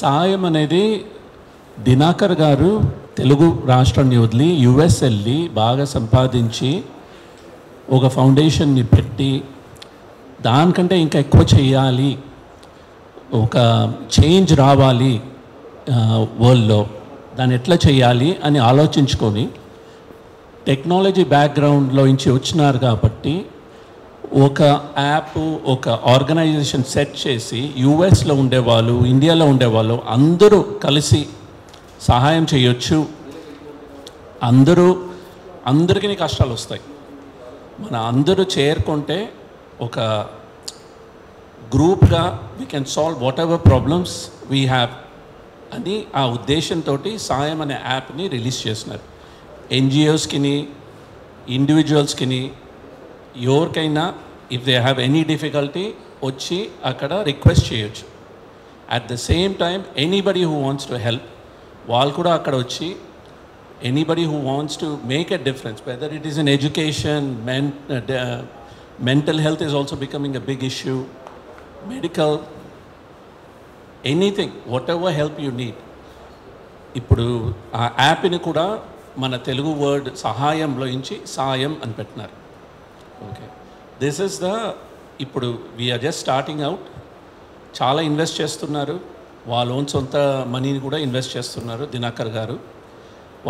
సాయం అనేది దినాకర్ గారు తెలుగు రాష్ట్రాన్ని వదిలి యుఎస్ వెళ్ళి బాగా సంపాదించి ఒక ఫౌండేషన్ని పెట్టి దానికంటే ఇంకా ఎక్కువ చేయాలి, ఒక చేంజ్ రావాలి వరల్డ్లో, దాన్ని ఎట్లా చేయాలి అని ఆలోచించుకొని టెక్నాలజీ బ్యాక్గ్రౌండ్లో నుంచి వచ్చినారు కాబట్టి ఒక యాప్, ఒక ఆర్గనైజేషన్ సెట్ చేసి యూఎస్లో ఉండేవాళ్ళు, ఇండియాలో ఉండేవాళ్ళు అందరూ కలిసి సహాయం చేయొచ్చు. అందరికీ కష్టాలు వస్తాయి, మన అందరూ చేరుకుంటే ఒక గ్రూప్గా we can solve what ever problems we have అని ఆ ఉద్దేశంతో సాయం అనే యాప్ని రిలీజ్ చేసినారు. ఎన్జిఓస్కి, ఇండివిజువల్స్కి, ఎవరికైనా if they have any difficulty వచ్చి అక్కడ రిక్వెస్ట్ చేయొచ్చు. At the same time anybody who wants to help వాళ్ళు కూడా అక్కడ వచ్చి, anybody who wants to make a difference, whether it is in education, mental health is also becoming a big issue, medical, anything, whatever help you need. ఇప్పుడు ఆ యాప్ని కూడా మన Telugu word సహాయంలో నుంచి సాయం అని పెట్టినారు. ఓకే, దిస్ ఇస్ ద, ఇప్పుడు వీఆర్ జస్ట్ స్టార్టింగ్ అవుట్. చాలా ఇన్వెస్ట్ చేస్తున్నారు, వాళ్ళ ఓన్ సొంత మనీని కూడా ఇన్వెస్ట్ చేస్తున్నారు దినాకర్ గారు.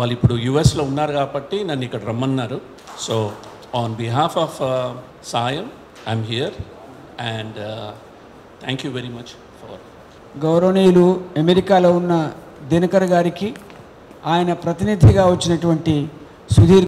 వాళ్ళు ఇప్పుడు యుఎస్లో ఉన్నారు కాబట్టి నన్ను ఇక్కడ రమ్మన్నారు. So on behalf of Sayam, I'm here and thank you very much for. గౌరవనీయులు అమెరికాలో ఉన్న దినకర్ గారికి ఆయన ప్రతినిధిగా వచ్చినటువంటి సుధీర్